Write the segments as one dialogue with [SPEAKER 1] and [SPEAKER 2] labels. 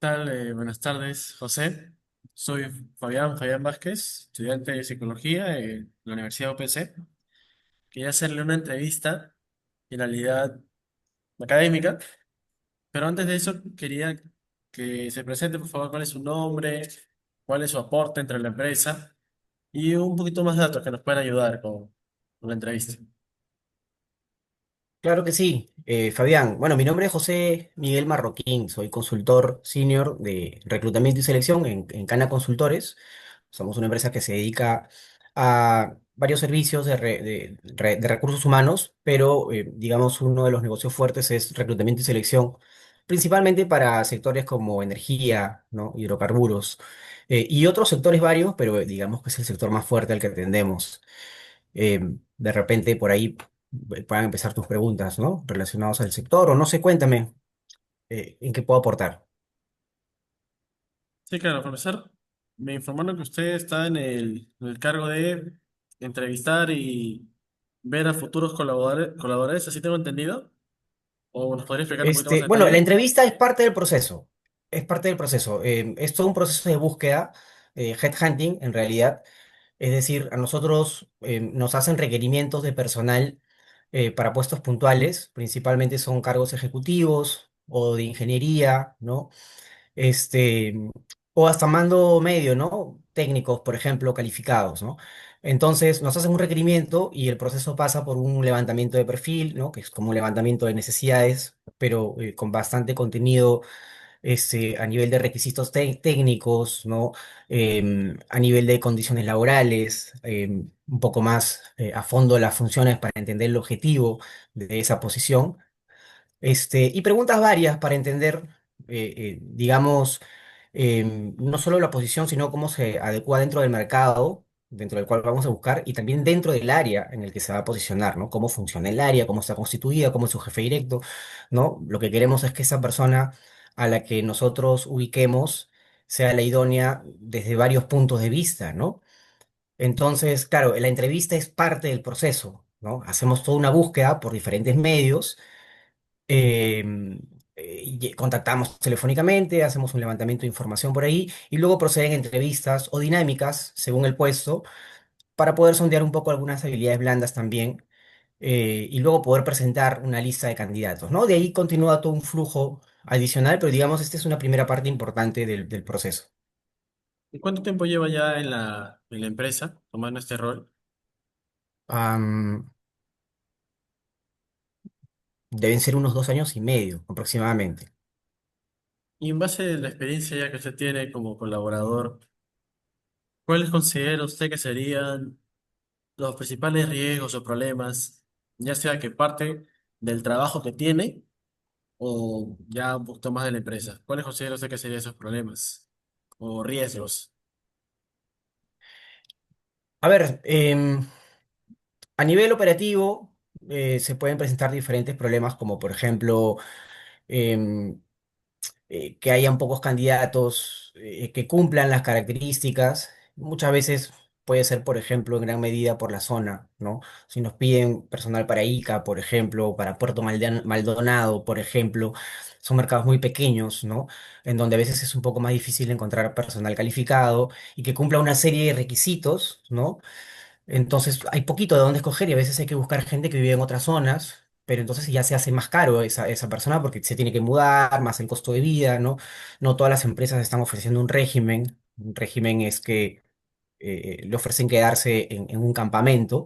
[SPEAKER 1] Tal? Buenas tardes, José. Soy Fabián Vázquez, estudiante de psicología en la Universidad UPC. Quería hacerle una entrevista, en realidad académica, pero antes de eso quería que se presente, por favor, cuál es su nombre, cuál es su aporte entre la empresa y un poquito más de datos que nos puedan ayudar con la entrevista.
[SPEAKER 2] Claro que sí, Fabián. Bueno, mi nombre es José Miguel Marroquín, soy consultor senior de reclutamiento y selección en Cana Consultores. Somos una empresa que se dedica a varios servicios de recursos humanos, pero digamos uno de los negocios fuertes es reclutamiento y selección, principalmente para sectores como energía, ¿no? Hidrocarburos, y otros sectores varios, pero digamos que es el sector más fuerte al que atendemos. De repente por ahí puedan empezar tus preguntas, ¿no? Relacionados al sector o no sé, cuéntame en qué puedo aportar.
[SPEAKER 1] Sí, claro, profesor. Me informaron que usted está en el cargo de entrevistar y ver a futuros colaboradores, ¿así tengo entendido? ¿O nos podría explicar un poquito más en
[SPEAKER 2] Bueno, la
[SPEAKER 1] detalle?
[SPEAKER 2] entrevista es parte del proceso, es parte del proceso. Es todo un proceso de búsqueda, headhunting en realidad. Es decir, a nosotros nos hacen requerimientos de personal para puestos puntuales, principalmente son cargos ejecutivos o de ingeniería, ¿no? este, o hasta mando medio, ¿no? Técnicos, por ejemplo, calificados, ¿no? Entonces nos hacen un requerimiento y el proceso pasa por un levantamiento de perfil, ¿no? Que es como un levantamiento de necesidades, pero con bastante contenido a nivel de requisitos técnicos, ¿no? A nivel de condiciones laborales, un poco más a fondo las funciones para entender el objetivo de esa posición. Y preguntas varias para entender, digamos, no solo la posición, sino cómo se adecua dentro del mercado, dentro del cual vamos a buscar, y también dentro del área en el que se va a posicionar, ¿no? Cómo funciona el área, cómo está constituida, cómo es su jefe directo, ¿no? Lo que queremos es que esa persona a la que nosotros ubiquemos sea la idónea desde varios puntos de vista, ¿no? Entonces, claro, la entrevista es parte del proceso, ¿no? Hacemos toda una búsqueda por diferentes medios eh, y contactamos telefónicamente, hacemos un levantamiento de información por ahí y luego proceden entrevistas o dinámicas según el puesto para poder sondear un poco algunas habilidades blandas también y luego poder presentar una lista de candidatos, ¿no? De ahí continúa todo un flujo adicional, pero digamos, esta es una primera parte importante del proceso.
[SPEAKER 1] ¿Y cuánto tiempo lleva ya en la empresa tomando este rol?
[SPEAKER 2] Am, Deben ser unos 2 años y medio aproximadamente.
[SPEAKER 1] Y en base a la experiencia ya que usted tiene como colaborador, ¿cuáles considera usted que serían los principales riesgos o problemas, ya sea que parte del trabajo que tiene o ya un poquito más de la empresa? ¿Cuáles considera usted que serían esos problemas o riesgos?
[SPEAKER 2] A ver, a nivel operativo se pueden presentar diferentes problemas como por ejemplo em, que hayan pocos candidatos que cumplan las características. Muchas veces puede ser, por ejemplo, en gran medida por la zona, ¿no? Si nos piden personal para Ica, por ejemplo, o para Puerto Maldonado, por ejemplo, son mercados muy pequeños, ¿no? En donde a veces es un poco más difícil encontrar personal calificado y que cumpla una serie de requisitos, ¿no? Entonces hay poquito de dónde escoger y a veces hay que buscar gente que vive en otras zonas, pero entonces ya se hace más caro esa persona porque se tiene que mudar, más el costo de vida, ¿no? No todas las empresas están ofreciendo un régimen. Un régimen es que le ofrecen quedarse en un campamento,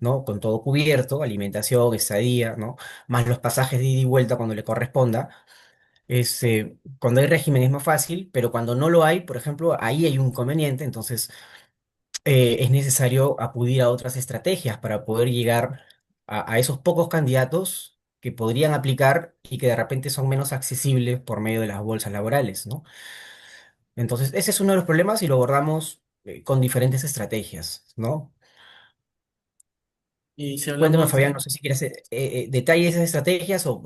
[SPEAKER 2] ¿no? Con todo cubierto, alimentación, estadía, ¿no? Más los pasajes de ida y vuelta cuando le corresponda. Cuando hay régimen es más fácil, pero cuando no lo hay, por ejemplo, ahí hay un inconveniente, entonces es necesario acudir a otras estrategias para poder llegar a esos pocos candidatos que podrían aplicar y que de repente son menos accesibles por medio de las bolsas laborales, ¿no? Entonces, ese es uno de los problemas y lo abordamos con diferentes estrategias, ¿no?
[SPEAKER 1] Y si
[SPEAKER 2] Cuéntame,
[SPEAKER 1] hablamos
[SPEAKER 2] Fabián,
[SPEAKER 1] de...
[SPEAKER 2] no sé si quieres detalles de esas estrategias o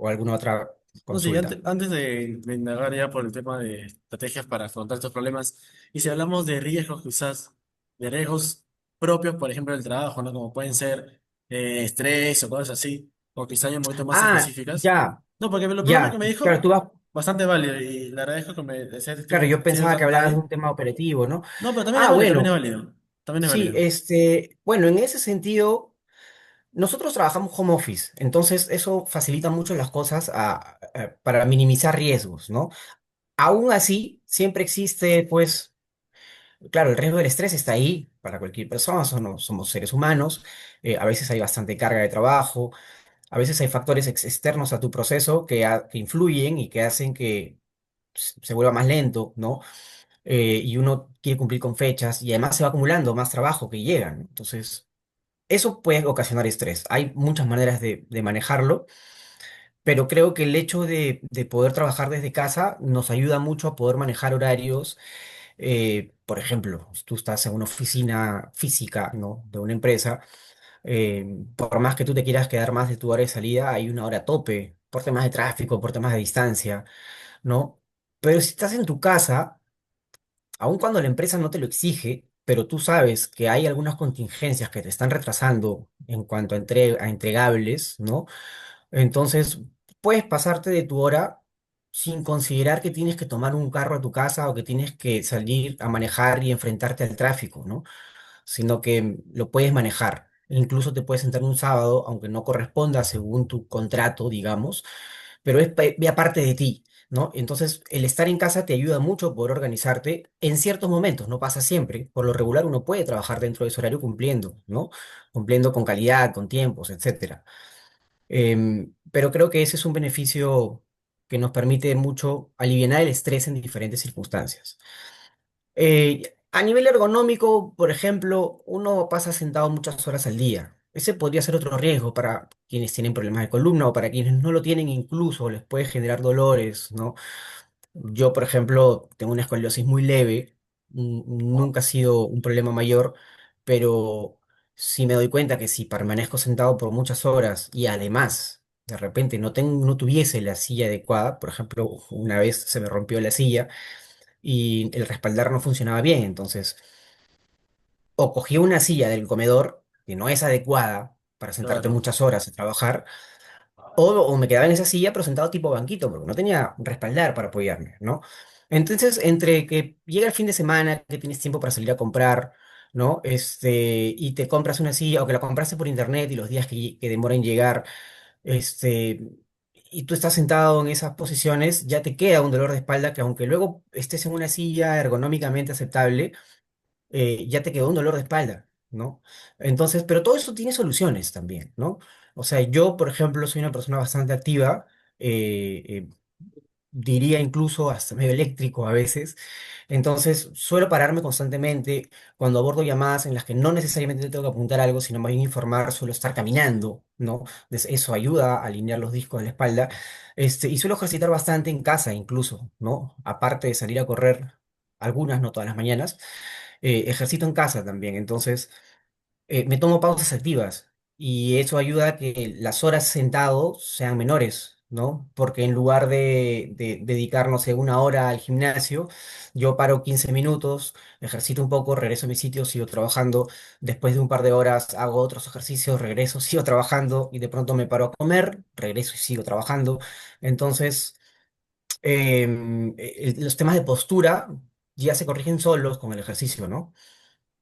[SPEAKER 2] alguna otra
[SPEAKER 1] No, sí,
[SPEAKER 2] consulta.
[SPEAKER 1] antes de indagar ya por el tema de estrategias para afrontar estos problemas, y si hablamos de riesgos quizás, de riesgos propios, por ejemplo, del trabajo, ¿no? Como pueden ser estrés o cosas así, o quizás hay un poquito más
[SPEAKER 2] Ah,
[SPEAKER 1] específicas.
[SPEAKER 2] ya,
[SPEAKER 1] No, porque lo primero que
[SPEAKER 2] ya,
[SPEAKER 1] me
[SPEAKER 2] claro,
[SPEAKER 1] dijo,
[SPEAKER 2] tú vas.
[SPEAKER 1] bastante válido y le agradezco que me decía
[SPEAKER 2] Claro, yo
[SPEAKER 1] sido
[SPEAKER 2] pensaba que
[SPEAKER 1] tan
[SPEAKER 2] hablabas de
[SPEAKER 1] detalle.
[SPEAKER 2] un tema operativo, ¿no?
[SPEAKER 1] No, pero también es
[SPEAKER 2] Ah,
[SPEAKER 1] válido, también es
[SPEAKER 2] bueno,
[SPEAKER 1] válido, también es
[SPEAKER 2] sí,
[SPEAKER 1] válido.
[SPEAKER 2] bueno, en ese sentido, nosotros trabajamos home office, entonces eso facilita mucho las cosas para minimizar riesgos, ¿no? Aún así, siempre existe, pues, claro, el riesgo del estrés está ahí para cualquier persona, somos seres humanos, a veces hay bastante carga de trabajo, a veces hay factores externos a tu proceso que influyen y que hacen que se vuelva más lento, ¿no? Y uno quiere cumplir con fechas y además se va acumulando más trabajo que llegan. Entonces, eso puede ocasionar estrés. Hay muchas maneras de manejarlo, pero creo que el hecho de poder trabajar desde casa nos ayuda mucho a poder manejar horarios. Por ejemplo, si tú estás en una oficina física, ¿no? De una empresa, por más que tú te quieras quedar más de tu hora de salida, hay una hora tope, por temas de tráfico, por temas de distancia, ¿no? Pero si estás en tu casa, aun cuando la empresa no te lo exige, pero tú sabes que hay algunas contingencias que te están retrasando en cuanto a entregables, ¿no? Entonces, puedes pasarte de tu hora sin considerar que tienes que tomar un carro a tu casa o que tienes que salir a manejar y enfrentarte al tráfico, ¿no? Sino que lo puedes manejar. Incluso te puedes sentar un sábado, aunque no corresponda según tu contrato, digamos, pero es vía parte de ti, ¿no? Entonces, el estar en casa te ayuda mucho a poder organizarte en ciertos momentos, no pasa siempre. Por lo regular, uno puede trabajar dentro de ese horario cumpliendo, ¿no? Cumpliendo con calidad, con tiempos, etcétera. Pero creo que ese es un beneficio que nos permite mucho aliviar el estrés en diferentes circunstancias. A nivel ergonómico, por ejemplo, uno pasa sentado muchas horas al día. Ese podría ser otro riesgo para quienes tienen problemas de columna o para quienes no lo tienen, incluso les puede generar dolores, ¿no? Yo, por ejemplo, tengo una escoliosis muy leve, nunca ha sido un problema mayor, pero sí me doy cuenta que si permanezco sentado por muchas horas y además de repente no tuviese la silla adecuada, por ejemplo, una vez se me rompió la silla y el respaldar no funcionaba bien, entonces o cogía una silla del comedor que no es adecuada para sentarte
[SPEAKER 1] Claro.
[SPEAKER 2] muchas horas a trabajar, o me quedaba en esa silla, pero sentado tipo banquito, porque no tenía respaldar para apoyarme, ¿no? Entonces, entre que llega el fin de semana, que tienes tiempo para salir a comprar, ¿no? Y te compras una silla, o que la compraste por internet y los días que demora en llegar, este, y tú estás sentado en esas posiciones, ya te queda un dolor de espalda que aunque luego estés en una silla ergonómicamente aceptable, ya te quedó un dolor de espalda, ¿no? Entonces, pero todo eso tiene soluciones también, ¿no? O sea, yo, por ejemplo, soy una persona bastante activa, eh, eh, diría incluso hasta medio eléctrico a veces, entonces suelo pararme constantemente cuando abordo llamadas en las que no necesariamente tengo que apuntar algo, sino más bien informar, suelo estar caminando, ¿no? Eso ayuda a alinear los discos de la espalda, y suelo ejercitar bastante en casa incluso, ¿no? Aparte de salir a correr algunas, no todas las mañanas, ejercito en casa también, entonces me tomo pausas activas y eso ayuda a que las horas sentado sean menores, ¿no? Porque en lugar de dedicarnos una hora al gimnasio, yo paro 15 minutos, ejercito un poco, regreso a mi sitio, sigo trabajando, después de un par de horas hago otros ejercicios, regreso, sigo trabajando y de pronto me paro a comer, regreso y sigo trabajando. Entonces, los temas de postura ya se corrigen solos con el ejercicio, ¿no?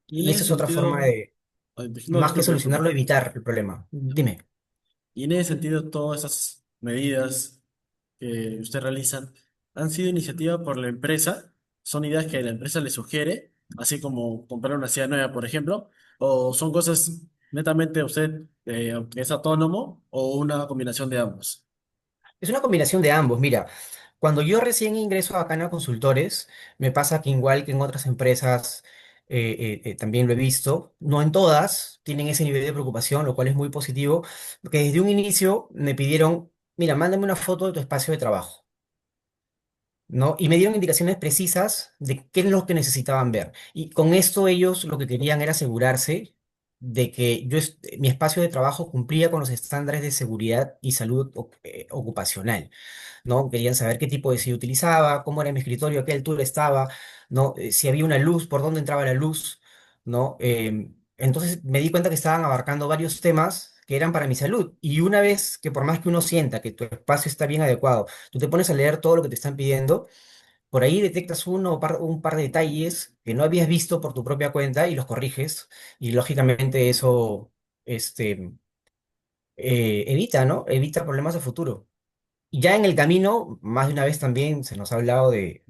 [SPEAKER 1] Y en
[SPEAKER 2] Y
[SPEAKER 1] ese
[SPEAKER 2] esa es otra forma
[SPEAKER 1] sentido,
[SPEAKER 2] de,
[SPEAKER 1] ay, no,
[SPEAKER 2] más que
[SPEAKER 1] disculpe,
[SPEAKER 2] solucionarlo,
[SPEAKER 1] disculpe.
[SPEAKER 2] evitar el problema. Dime.
[SPEAKER 1] Y en ese sentido, todas esas medidas que usted realiza han sido iniciativa por la empresa, son ideas que la empresa le sugiere, así como comprar una silla nueva, por ejemplo, o son cosas netamente usted que es autónomo o una combinación de ambos.
[SPEAKER 2] Es una combinación de ambos. Mira, cuando yo recién ingreso a Cana Consultores, me pasa que igual que en otras empresas, también lo he visto, no en todas tienen ese nivel de preocupación, lo cual es muy positivo, porque desde un inicio me pidieron, mira, mándame una foto de tu espacio de trabajo. ¿No? Y me dieron indicaciones precisas de qué es lo que necesitaban ver. Y con esto ellos lo que querían era asegurarse de que mi espacio de trabajo cumplía con los estándares de seguridad y salud ocupacional, ¿no? Querían saber qué tipo de silla utilizaba, cómo era mi escritorio, a qué altura estaba, ¿no? Si había una luz, por dónde entraba la luz, ¿no? Entonces me di cuenta que estaban abarcando varios temas que eran para mi salud. Y una vez que por más que uno sienta que tu espacio está bien adecuado, tú te pones a leer todo lo que te están pidiendo, por ahí detectas un par de detalles que no habías visto por tu propia cuenta y los corriges. Y lógicamente eso este, evita, ¿no? Evita problemas de futuro. Y ya en el camino, más de una vez también se nos ha hablado de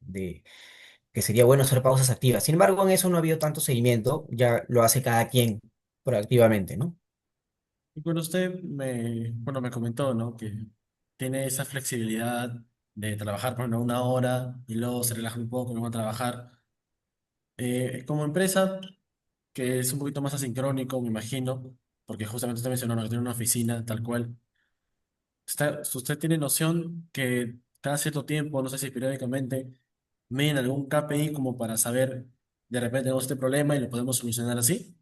[SPEAKER 2] que sería bueno hacer pausas activas. Sin embargo, en eso no ha habido tanto seguimiento, ya lo hace cada quien proactivamente, ¿no?
[SPEAKER 1] Y con usted bueno, me comentó, ¿no? Que tiene esa flexibilidad de trabajar por ejemplo, una hora y luego se relaja un poco y luego a trabajar. Como empresa, que es un poquito más asincrónico, me imagino, porque justamente usted mencionó ¿no? que tiene una oficina tal cual. ¿Usted tiene noción que cada cierto tiempo, no sé si periódicamente, miden algún KPI como para saber de repente tenemos este problema y lo podemos solucionar así?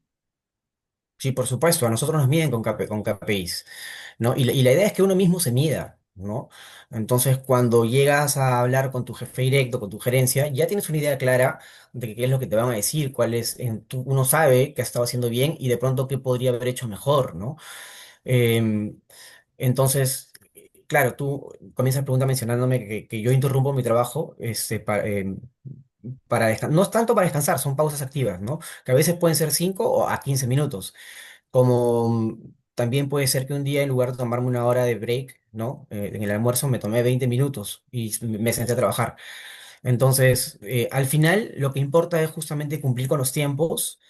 [SPEAKER 2] Sí, por supuesto, a nosotros nos miden con KPIs, ¿no? Y la idea es que uno mismo se mida, ¿no? Entonces, cuando llegas a hablar con tu jefe directo, con tu gerencia, ya tienes una idea clara de qué es lo que te van a decir, cuál es, uno sabe que ha estado haciendo bien y de pronto qué podría haber hecho mejor, ¿no? Em, entonces, claro, tú comienzas la pregunta mencionándome que yo interrumpo mi trabajo para descansar. No es tanto para descansar, son pausas activas, ¿no? Que a veces pueden ser 5 o a 15 minutos. Como también puede ser que un día en lugar de tomarme una hora de break, ¿no? En el almuerzo me tomé 20 minutos y me senté a trabajar. Entonces, al final lo que importa es justamente cumplir con los tiempos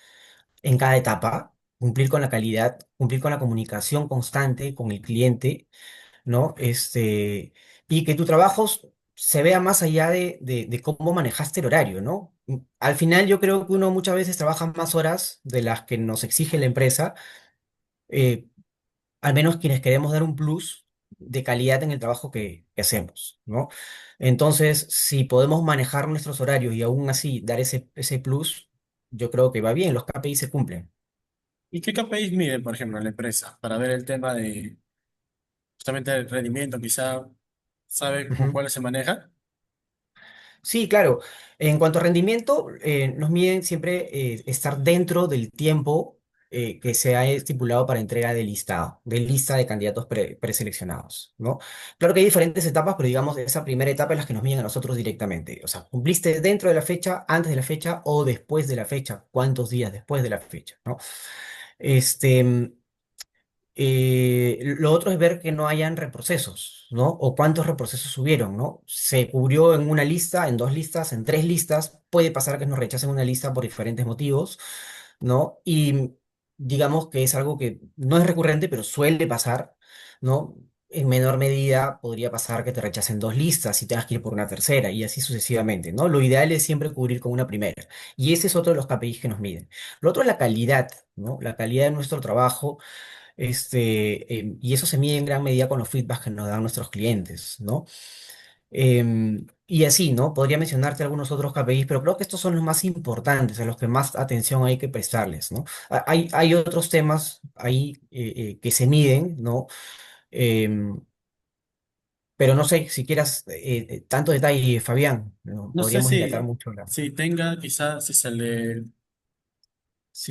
[SPEAKER 2] en cada etapa, cumplir con la calidad, cumplir con la comunicación constante con el cliente, ¿no? Y que tu trabajo se vea más allá de cómo manejaste el horario, ¿no? Al final yo creo que uno muchas veces trabaja más horas de las que nos exige la empresa, eh, al menos quienes queremos dar un plus de calidad en el trabajo que hacemos, ¿no? Entonces, si podemos manejar nuestros horarios y aún así dar ese plus, yo creo que va bien, los KPI se cumplen.
[SPEAKER 1] ¿Y qué KPIs miden, por ejemplo, en la empresa para ver el tema de justamente el rendimiento? Quizá sabe con
[SPEAKER 2] Ujú.
[SPEAKER 1] cuáles se maneja.
[SPEAKER 2] Sí, claro. En cuanto a rendimiento, nos miden siempre estar dentro del tiempo que se ha estipulado para entrega de listado, de lista de candidatos preseleccionados, ¿no? Claro que hay diferentes etapas, pero digamos, esa primera etapa es la que nos miden a nosotros directamente. O sea, ¿cumpliste dentro de la fecha, antes de la fecha o después de la fecha? ¿Cuántos días después de la fecha, ¿no? Este, lo otro es ver que no hayan reprocesos, ¿no? O cuántos reprocesos hubieron, ¿no? Se cubrió en una lista, en dos listas, en tres listas. Puede pasar que nos rechacen una lista por diferentes motivos, ¿no? Y digamos que es algo que no es recurrente, pero suele pasar, ¿no? En menor medida podría pasar que te rechacen dos listas y tengas que ir por una tercera y así sucesivamente, ¿no? Lo ideal es siempre cubrir con una primera. Y ese es otro de los KPIs que nos miden. Lo otro es la calidad, ¿no? La calidad de nuestro trabajo y eso se mide en gran medida con los feedbacks que nos dan nuestros clientes, ¿no? Y así, ¿no? Podría mencionarte algunos otros KPIs, pero creo que estos son los más importantes, a los que más atención hay que prestarles, ¿no? Hay otros temas ahí que se miden, ¿no? Em, pero no sé si quieras tanto detalle, Fabián, ¿no?
[SPEAKER 1] No sé
[SPEAKER 2] Podríamos dilatar mucho la...
[SPEAKER 1] si tenga, quizá si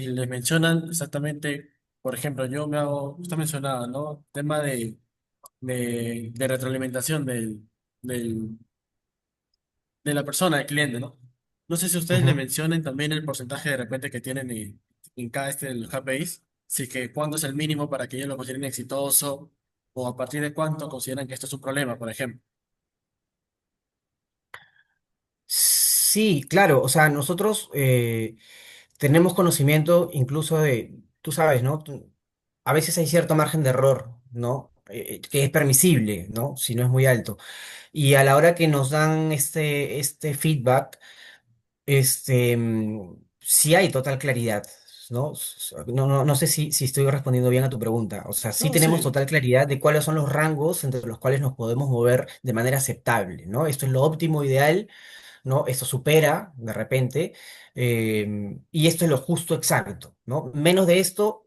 [SPEAKER 1] le mencionan exactamente, por ejemplo, yo me hago, usted mencionaba, ¿no? Tema de retroalimentación de la persona, del cliente, ¿no? No sé si ustedes le
[SPEAKER 2] Ujú.
[SPEAKER 1] mencionen también el porcentaje de repente que tienen en cada de los KPIs, si que cuándo es el mínimo para que ellos lo consideren exitoso o a partir de cuánto consideran que esto es un problema, por ejemplo.
[SPEAKER 2] Sí, claro, o sea, nosotros tenemos conocimiento incluso de, tú sabes, ¿no? A veces hay cierto margen de error, ¿no? Que es permisible, ¿no? Si no es muy alto. Y a la hora que nos dan este feedback, sí hay total claridad, ¿no? No sé si estoy respondiendo bien a tu pregunta. O sea, sí
[SPEAKER 1] No,
[SPEAKER 2] tenemos
[SPEAKER 1] sí,
[SPEAKER 2] total claridad de cuáles son los rangos entre los cuales nos podemos mover de manera aceptable, ¿no? Esto es lo óptimo, ideal, ¿no? Esto supera de repente, y esto es lo justo exacto, ¿no? Menos de esto,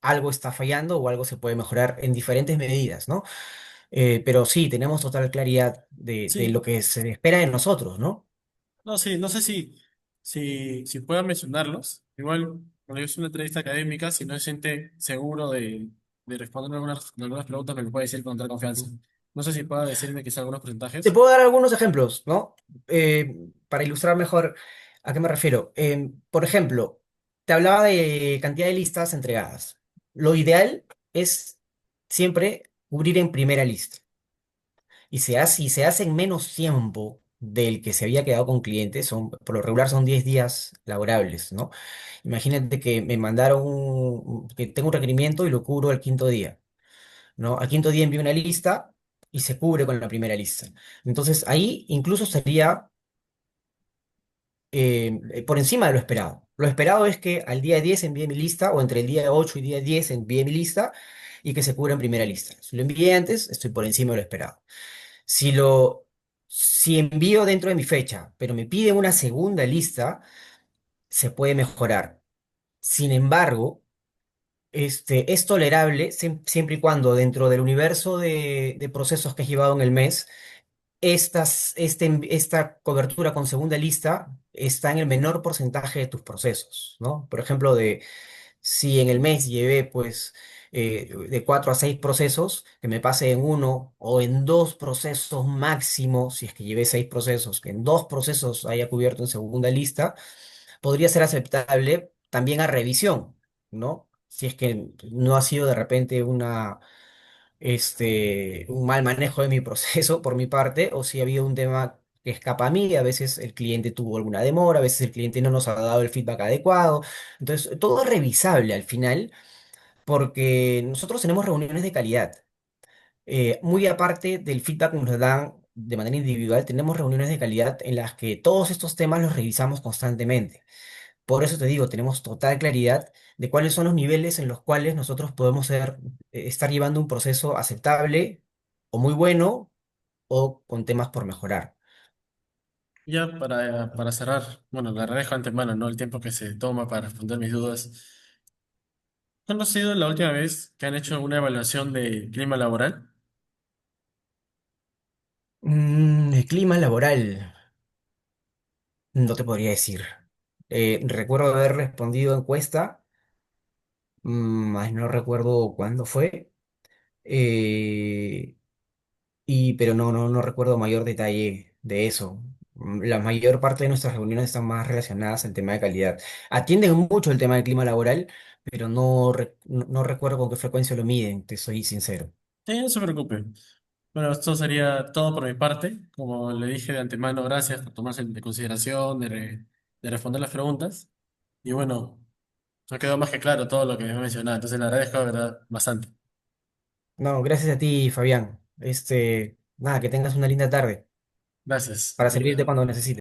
[SPEAKER 2] algo está fallando o algo se puede mejorar en diferentes medidas, ¿no? Pero sí, tenemos total claridad de lo
[SPEAKER 1] sí,
[SPEAKER 2] que se espera de nosotros, ¿no?
[SPEAKER 1] no, sí, no sé si puedan mencionarlos. Igual, cuando es una entrevista académica, si no se siente seguro de responder algunas preguntas me lo puede decir con total confianza. No sé si pueda decirme quizá algunos
[SPEAKER 2] Te
[SPEAKER 1] porcentajes.
[SPEAKER 2] puedo dar algunos ejemplos, ¿no? Para ilustrar mejor a qué me refiero. Por ejemplo, te hablaba de cantidad de listas entregadas. Lo ideal es siempre cubrir en primera lista. Y se hace en menos tiempo del que se había quedado con clientes, por lo regular son 10 días laborables, ¿no? Imagínate que me mandaron que tengo un requerimiento y lo cubro al quinto día, ¿no? Al quinto día envío una lista y se cubre con la primera lista. Entonces ahí incluso sería por encima de lo esperado. Lo esperado es que al día 10 envíe mi lista o entre el día 8 y día 10 envíe mi lista y que se cubra en primera lista. Si lo envié antes, estoy por encima de lo esperado. Si lo, si envío dentro de mi fecha, pero me piden una segunda lista, se puede mejorar. Sin embargo, es tolerable siempre y cuando dentro del universo de procesos que he llevado en el mes, esta cobertura con segunda lista está en el menor porcentaje de tus procesos, ¿no? Por ejemplo, si en el mes llevé pues de 4 a 6 procesos, que me pase en uno o en 2 procesos máximo, si es que llevé 6 procesos, que en 2 procesos haya cubierto en segunda lista, podría ser aceptable también a revisión, ¿no? Si es que no ha sido de repente un mal manejo de mi proceso por mi parte, o si ha habido un tema que escapa a mí, a veces el cliente tuvo alguna demora, a veces el cliente no nos ha dado el feedback adecuado. Entonces, todo es revisable al final, porque nosotros tenemos reuniones de calidad. Muy aparte del feedback que nos dan de manera individual, tenemos reuniones de calidad en las que todos estos temas los revisamos constantemente. Por eso te digo, tenemos total claridad de cuáles son los niveles en los cuales nosotros podemos estar llevando un proceso aceptable o muy bueno o con temas por mejorar.
[SPEAKER 1] Ya para cerrar, bueno, le agradezco de antemano, ¿no? El tiempo que se toma para responder mis dudas. ¿Cuándo ha sido la última vez que han hecho una evaluación de clima laboral?
[SPEAKER 2] El clima laboral, no te podría decir. Recuerdo haber respondido encuesta, más no recuerdo cuándo fue. Eh, pero no recuerdo mayor detalle de eso. La mayor parte de nuestras reuniones están más relacionadas al tema de calidad. Atienden mucho el tema del clima laboral, pero no recuerdo con qué frecuencia lo miden, te soy sincero.
[SPEAKER 1] Sí, no se preocupe. Bueno, esto sería todo por mi parte. Como le dije de antemano, gracias por tomarse en consideración de responder las preguntas. Y bueno, no quedó más que claro todo lo que me he mencionado. Entonces le agradezco de verdad bastante.
[SPEAKER 2] No, gracias a ti, Fabián. Nada, que tengas una linda tarde
[SPEAKER 1] Gracias.
[SPEAKER 2] para servirte cuando necesites.